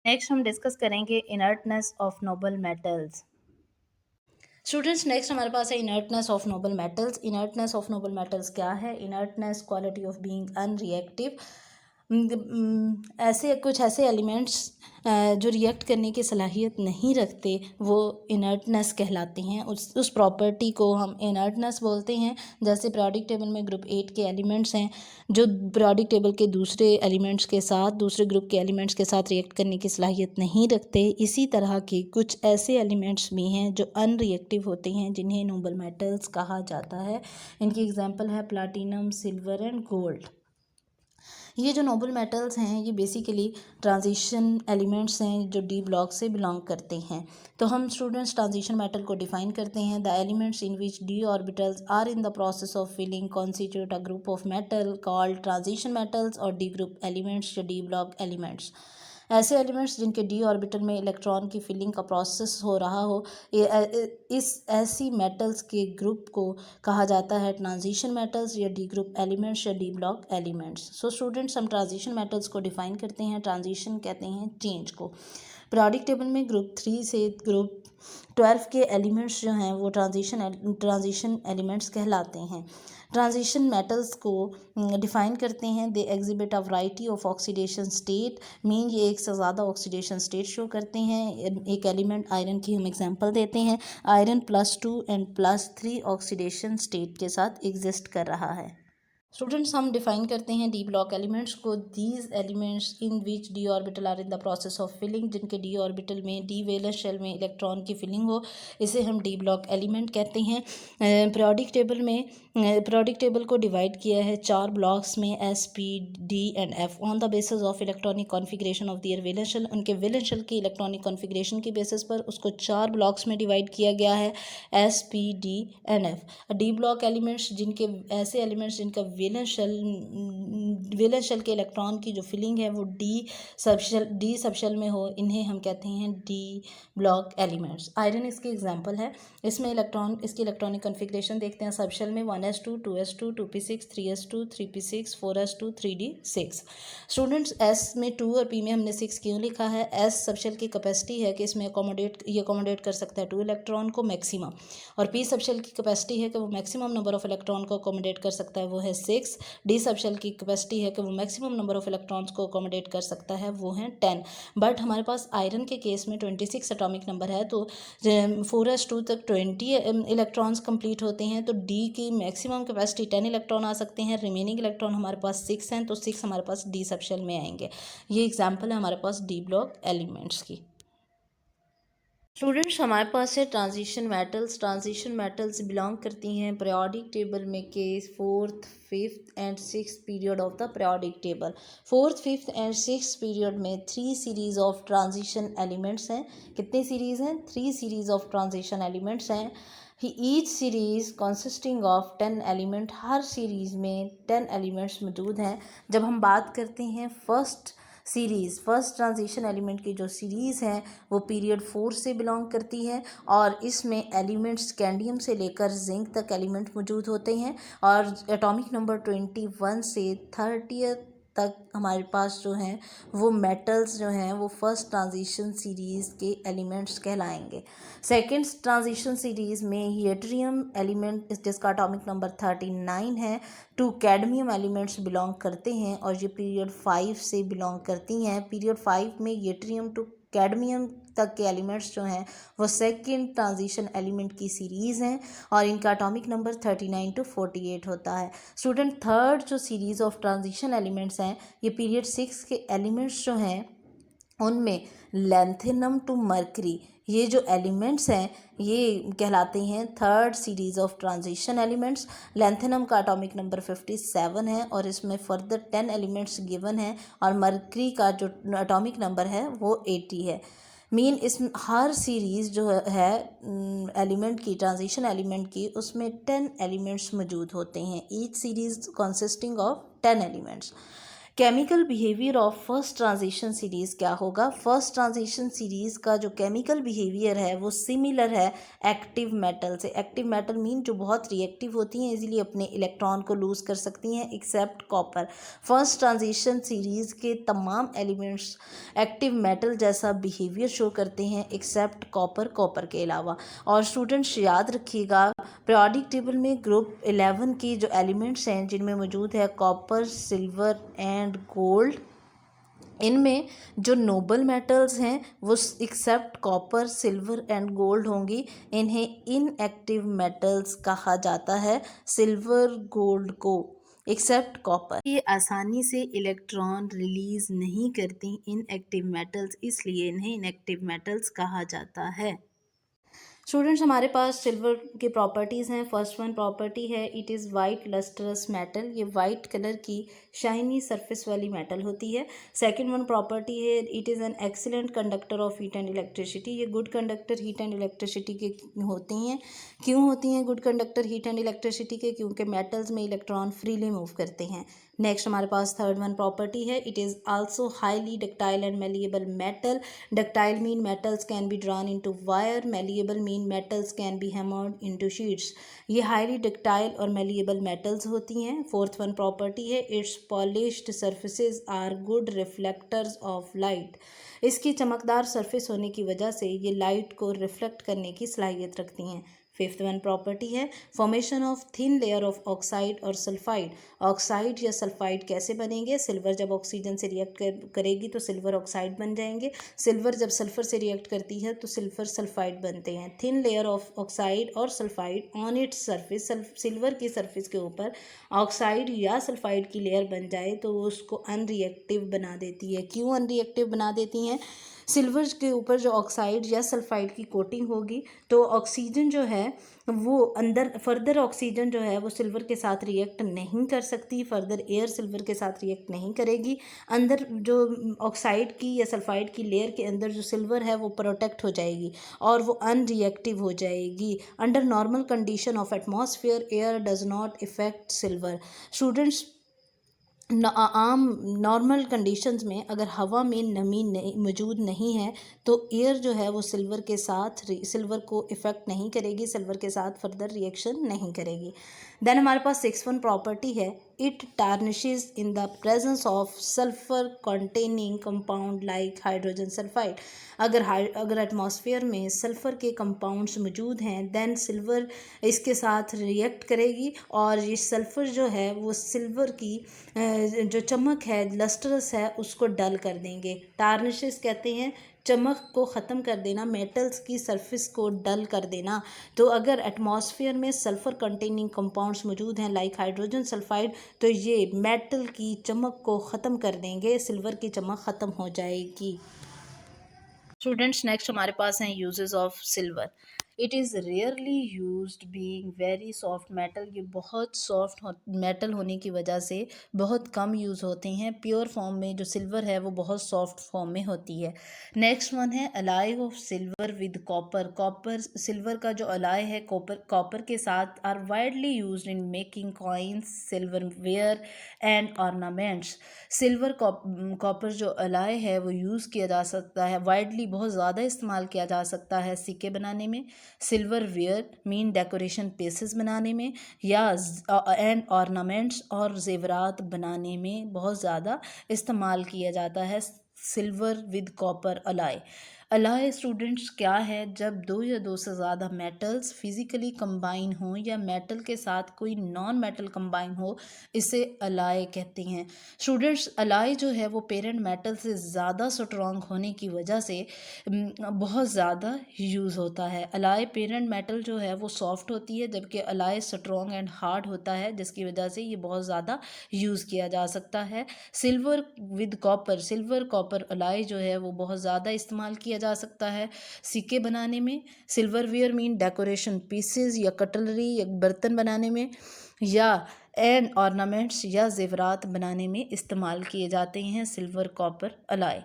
Next हम discuss करेंगे inertness of noble metals. Students, next हमारे पास है inertness of noble metals. Inertness of noble metals क्या है? Inertness quality of being unreactive. ऐसे कुछ ऐसे एलिमेंट्स जो रिएक्ट करने की सलाहियत नहीं रखते वो इनर्टनेस कहलाते हैं। उस प्रॉपर्टी को हम इनर्टनेस बोलते हैं। जैसे पीरियोडिक टेबल में ग्रुप 8 के एलिमेंट्स हैं जो पीरियोडिक टेबल के दूसरे एलिमेंट्स के साथ, दूसरे ग्रुप के एलिमेंट्स के साथ रिएक्ट करने की सलाहियत नहीं रखते। इसी तरह के कुछ ऐसे एलिमेंट्स भी हैं जो अनरिएक्टिव होते हैं, जिन्हें नोबल मेटल्स कहा जाता है। इनकी एग्जांपल है प्लैटिनम, सिल्वर एंड गोल्ड। ये जो नोबल मेटल्स हैं ये बेसिकली ट्रांजिशन एलिमेंट्स हैं जो डी ब्लॉक से बिलोंग करते हैं। तो हम स्टूडेंट्स ट्रांजिशन मेटल को डिफाइन करते हैं। The elements in which D orbitals are in the process of filling constitute a group of metal called transition metals और डी ग्रुप एलिमेंट्स या डी ब्लॉक एलिमेंट्स। ऐसे एलिमेंट्स जिनके D orbital में electron की filling का process हो रहा हो, इस ऐसी मेटल्स के ग्रुप को कहा जाता है ट्रांजिशन मेटल्स या डी ग्रुप एलिमेंट्स या D block elements. So students, हम ट्रांजिशन मेटल्स को डिफाइन करते हैं। ट्रांजिशन कहते हैं चेंज को। पीरियोडिक टेबल में ग्रुप 3 से ग्रुप 12 के एलिमेंट्स जो हैं वो ट्रांजिशन एलिमेंट्स कहलाते हैं। ट्रांजिशन मेटल्स को डिफाइन करते हैं। They exhibit a variety of oxidation state. Mean ये एक से ज़्यादा ऑक्सीडेशन स्टेट शो करते हैं। एक एलिमेंट आयरन की हम एग्जांपल देते हैं। आयरन +2 एंड +3 ऑक्सीडेशन स्टेट के साथ एग्जिस्ट कर रहा है। स्टूडेंट्स, हम डिफाइन करते हैं डी ब्लॉक एलिमेंट्स को। These elements in which D orbital are in the process of filling. जिनके डी ऑर्बिटल में, डी वैलेंस शेल में इलेक्ट्रॉन की फिलिंग हो, इसे हम डी ब्लॉक एलिमेंट कहते हैं। पीरियोडिक टेबल को डिवाइड किया है 4 ब्लॉक्स में, S, P, D and F, on the basis of electronic configuration of their valence shell. उनके वैलेंस शेल की इलेक्ट्रॉनिक कॉन्फिगरेशन की बेसिस पर उसको 4 ब्लॉक्स में डिवाइड किया गया है, S, P, D and F. D block elements ऐसे एलिमेंट्स जिनका वैलेंस शेल के इलेक्ट्रॉन की जो फिलिंग है वो डी सबशेल में हो, इन्हें हम कहते हैं डी ब्लॉक एलिमेंट्स। आयरन इसकी एग्जांपल है। इसमें इसकी इलेक्ट्रॉनिक कॉन्फ़िगरेशन देखते हैं। सबशेल में 1s2 2s2 2p6 3s2 3p6 4s2 3d6। Students, S में 2 और पी में हमने 6 क्यों लिखा है? एस सबशेल की कैपेसिटी है कि इसमें अकोमोडेट कर सकता है 2 इलेक्ट्रॉन को मैक्सिमम, और पी सबशेल की कैपेसिटी है कि वो मैक्सिमम नंबर ऑफ इलेक्ट्रॉन को अकोमोडेट कर सकता है, वो है 6। डी सबशेल की कैपेसिटी है कि वो मैक्सिमम नंबर ऑफ इलेक्ट्रॉन्स को अकोमोडेट कर सकता है, वो है 10। बट हमारे पास आयरन के केस में 26 एटॉमिक नंबर है, तो 4s2 तक 20 इलेक्ट्रॉन्स कंप्लीट होते हैं। तो डी की मैक्सिमम कैपेसिटी 10 इलेक्ट्रॉन आ सकते हैं। रिमेनिंग इलेक्ट्रॉन हमारे पास 6 हैं, तो 6 हमारे पास डी सबशेल में आएंगे। ये एग्जाम्पल है हमारे पास डी ब्लॉक एलिमेंट्स की। स्टूडेंट्स, हमारे पास है transition metals. Transition metals belong करती हैं पीरियोडिक टेबल में के 4th 5th and 6th period of the periodic table. 4th 5th and 6th period में 3 सीरीज ऑफ ट्रांजिशन एलिमेंट्स हैं। कितनी सीरीज़ हैं? 3 सीरीज ऑफ ट्रांजिशन एलिमेंट्स हैं। Each series consisting of 10 element. Her series में 10 elements मौजूद हैं। जब हम बात करते हैं फर्स्ट ट्रांजिशन एलिमेंट की जो सीरीज़ है वो पीरियड 4 से बिलोंग करती है, और इसमें एलिमेंट्स स्कैंडियम से लेकर जिंक तक एलिमेंट मौजूद होते हैं, और एटॉमिक नंबर 21 से 30 तक हमारे पास जो हैं वो मेटल्स जो हैं वो फर्स्ट ट्रांजिशन सीरीज़ के एलिमेंट्स कहलाएंगे। सेकेंड ट्रांजिशन सीरीज़ में येट्रियम एलिमेंट जिसका एटॉमिक नंबर 39 है, 2 कैडमियम एलिमेंट्स बिलोंग करते हैं, और ये पीरियड 5 से बिलोंग करती हैं। पीरियड 5 में येट्रियम टू कैडमियम तक के एलिमेंट्स जो हैं वो सेकेंड ट्रांजिशन एलिमेंट की सीरीज़ हैं, और इनका एटॉमिक नंबर 39 to 48 होता है। स्टूडेंट, थर्ड जो सीरीज़ ऑफ ट्रांजिशन एलिमेंट्स हैं ये पीरियड 6 के एलिमेंट्स जो हैं उनमें लैंथेनम टू मरकरी, ये जो एलिमेंट्स हैं ये कहलाते हैं third series of transition elements. Lanthanum का एटॉमिक नंबर 57 है, और इसमें फर्दर 10 एलिमेंट्स गिवन हैं, और मरकरी का जो एटॉमिक नंबर है वो 80 है। मीन इस हर सीरीज़ जो है एलिमेंट की, ट्रांजिशन एलिमेंट की, उसमें 10 एलिमेंट्स मौजूद होते हैं। Each series consisting of 10 elements. Chemical behaviour of first transition series क्या होगा? फर्स्ट ट्रांजिशन सीरीज़ का जो केमिकल बिहेवियर है वो सिमिलर है एक्टिव मेटल से। एक्टिव मेटल मीन जो बहुत रिएक्टिव होती हैं, इजीली अपने इलेक्ट्रॉन को लूज़ कर सकती हैं, except copper. First transition series के तमाम एलिमेंट्स एक्टिव मेटल जैसा बिहेवियर शो करते हैं एक्सेप्ट कॉपर, कॉपर के अलावा। और स्टूडेंट्स याद रखिएगा, पीरियोडिक टेबल में ग्रुप 11 की जो एलिमेंट्स हैं जिनमें मौजूद है कॉपर, सिल्वर एंड गोल्ड, इनमें जो नोबल मेटल्स हैं वो except copper, silver and gold होंगी। इन्हें इनएक्टिव मेटल्स कहा जाता है, सिल्वर गोल्ड को, एक्सेप्ट कॉपर। ये आसानी से इलेक्ट्रॉन रिलीज नहीं करती इनएक्टिव मेटल्स, इसलिए इन्हें इनएक्टिव मेटल्स कहा जाता है। स्टूडेंट्स, हमारे पास सिल्वर की प्रॉपर्टीज़ हैं। फर्स्ट वन प्रॉपर्टी है it is white lustrous metal, ये वाइट कलर की शाइनी सरफेस वाली मेटल होती है। सेकंड वन प्रॉपर्टी है it is an excellent conductor of heat and electricity, ये good conductor heat and electricity के होती हैं। क्यों होती हैं good conductor heat and electricity के? क्योंकि मेटल्स में इलेक्ट्रॉन फ्रीली मूव करते हैं। नेक्स्ट हमारे पास थर्ड वन प्रॉपर्टी है it is also highly ductile and malleable metal. Ductile mean metals can be drawn into wire, malleable mean metals can be hammered into sheets. ये highly ductile और malleable metals होती हैं। Fourth one property है its polished surfaces are good reflectors of light, इसकी चमकदार surface होने की वजह से ये लाइट को रिफ्लेक्ट करने की सलाहियत रखती हैं। फिफ्थ वन प्रॉपर्टी है formation of thin layer of oxide और सल्फाइड। ऑक्साइड या सल्फाइड कैसे बनेंगे? सिल्वर जब ऑक्सीजन से रिएक्ट करेगी तो सिल्वर ऑक्साइड बन जाएंगे। सिल्वर जब सल्फर से रिएक्ट करती है तो सिल्वर सल्फाइड बनते हैं। थिन लेयर ऑफ ऑक्साइड और sulphide on its surface, silver की सरफेस के ऊपर ऑक्साइड या सल्फाइड की लेयर बन जाए तो वो उसको अनरिएक्टिव बना देती है। क्यों अनरिएक्टिव बना देती हैं? सिल्वर के ऊपर जो ऑक्साइड या सल्फाइड की कोटिंग होगी तो ऑक्सीजन जो है वो अंदर, फर्दर ऑक्सीजन जो है वो सिल्वर के साथ रिएक्ट नहीं कर सकती, फर्दर एयर सिल्वर के साथ रिएक्ट नहीं करेगी। अंदर जो ऑक्साइड की या सल्फाइड की लेयर के अंदर जो सिल्वर है वो प्रोटेक्ट हो जाएगी और वो अनरिएक्टिव हो जाएगी। Under normal condition of atmosphere air does not effect silver. Students, आम नॉर्मल कंडीशंस में अगर हवा में नमी मौजूद नहीं है तो एयर जो है वो सिल्वर के साथ, सिल्वर को इफ़ेक्ट नहीं करेगी, सिल्वर के साथ फर्दर रिएक्शन नहीं करेगी। देन हमारे पास सिक्स वन प्रॉपर्टी है it टार्निशेज in the presence of sulphur containing compound like hydrogen sulphide. अगर एटमॉस्फेयर में सल्फ़र के कंपाउंड्स मौजूद हैं देन सिल्वर इसके साथ रिएक्ट करेगी और ये सल्फ़र जो है वो सिल्वर की जो चमक है, लस्टरस है, उसको डल कर देंगे। टार्निशेस कहते हैं चमक को ख़त्म कर देना, मेटल्स की सरफेस को डल कर देना। तो अगर एटमॉस्फेयर में सल्फ़र कंटेनिंग कंपाउंड्स मौजूद हैं लाइक हाइड्रोजन सल्फाइड तो ये मेटल की चमक को ख़त्म कर देंगे, सिल्वर की चमक ख़त्म हो जाएगी। स्टूडेंट्स, नेक्स्ट हमारे पास हैं uses of silver. It is rarely used being very soft metal, ये बहुत सॉफ्ट मेटल होने की वजह से बहुत कम यूज़ होते हैं। प्योर फॉर्म में जो सिल्वर है वो बहुत सॉफ्ट फॉर्म में होती है। नेक्स्ट वन है alloy of silver with copper. Copper, silver का जो अलाय है कॉपर के साथ are widely used in making coins, silverware and ornaments. Silver copper जो अलाय है वो यूज़ किया जा सकता है, वाइडली बहुत ज़्यादा इस्तेमाल किया जा सकता है सिक्के बनाने में, silverware mean decoration pieces बनाने में, या एंड ऑर्नामेंट्स और जेवरात बनाने में बहुत ज़्यादा इस्तेमाल किया जाता है silver with copper ally. Ally students क्या है? जब दो या दो से ज़्यादा मेटल्स फिज़िकली कंबाइन हों या मेटल के साथ कोई नॉन मेटल कंबाइन हो, इसे अलाय कहते हैं। स्टूडेंट्स, अलाय जो है वो पेरेंट मेटल से ज़्यादा स्ट्रॉन्ग होने की वजह से बहुत ज़्यादा यूज़ होता है। अलाय पेरेंट मेटल जो है वो सॉफ्ट होती है जबकि अलाय स्ट्रॉन्ग एंड हार्ड होता है, जिसकी वजह से ये बहुत ज़्यादा यूज़ किया जा सकता है। Silver with copper, silver copper alloy जो है वो बहुत ज़्यादा इस्तेमाल किया जा सकता है सिक्के बनाने में, सिल्वरवेयर मीन डेकोरेशन पीसेस या कटलरी या बर्तन बनाने में, या एंड ऑर्नामेंट्स या जेवरात बनाने में इस्तेमाल किए जाते हैं सिल्वर कॉपर अलाय।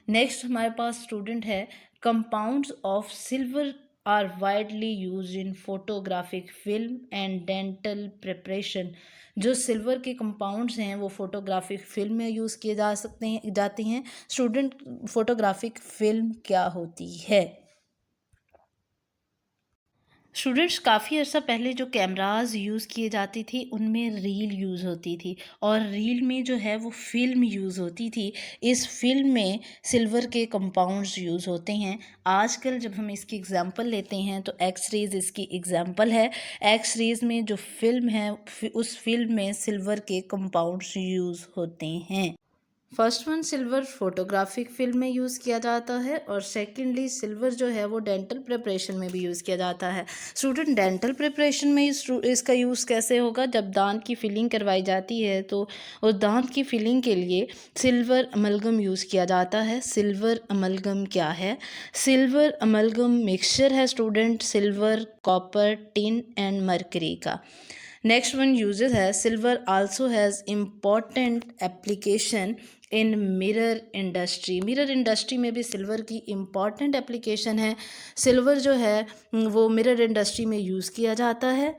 नेक्स्ट हमारे पास स्टूडेंट है compounds of silver are widely used in photographic film and dental preparation. जो सिल्वर के कंपाउंड्स हैं वो फोटोग्राफिक फिल्म में यूज़ किए जाते हैं। स्टूडेंट, फोटोग्राफिक फिल्म क्या होती है? स्टूडेंट्स, काफ़ी अर्सा पहले जो कैमराज़ यूज़ किए जाती थी उनमें रील यूज़ होती थी, और रील में जो है वो फ़िल्म यूज़ होती थी। इस फ़िल्म में सिल्वर के कंपाउंड्स यूज़ होते हैं। आजकल जब हम इसकी एग्ज़ाम्पल लेते हैं तो एक्स रेज़ इसकी एग्ज़ाम्पल है। एक्स रेज़ में जो फ़िल्म है उस फ़िल्म में सिल्वर के कंपाउंड्स यूज़ होते हैं। First one, silver photographic film में यूज़ किया जाता है, और सेकेंडली सिल्वर जो है वो डेंटल प्रिपरेशन में भी यूज़ किया जाता है। स्टूडेंट, डेंटल प्रिपरेशन में इसका यूज़ कैसे होगा? जब दांत की फिलिंग करवाई जाती है तो उस दांत की फिलिंग के लिए सिल्वर अमलगम यूज़ किया जाता है। सिल्वर अमलगम क्या है? सिल्वर अमलगम मिक्सचर है student, silver, copper, tin and mercury का। नेक्स्ट वन यूजेस है, silver also has important application in mirror industry. Mirror industry में भी सिल्वर की इम्पॉर्टेंट एप्लीकेशन है। सिल्वर जो है वो मिरर इंडस्ट्री में यूज़ किया जाता है,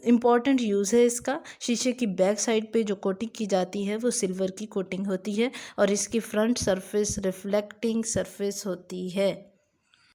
इम्पॉर्टेंट यूज़ है इसका। शीशे की बैक साइड पे जो कोटिंग की जाती है वो सिल्वर की कोटिंग होती है, और इसकी फ्रंट सरफेस रिफ्लेक्टिंग सरफेस होती है।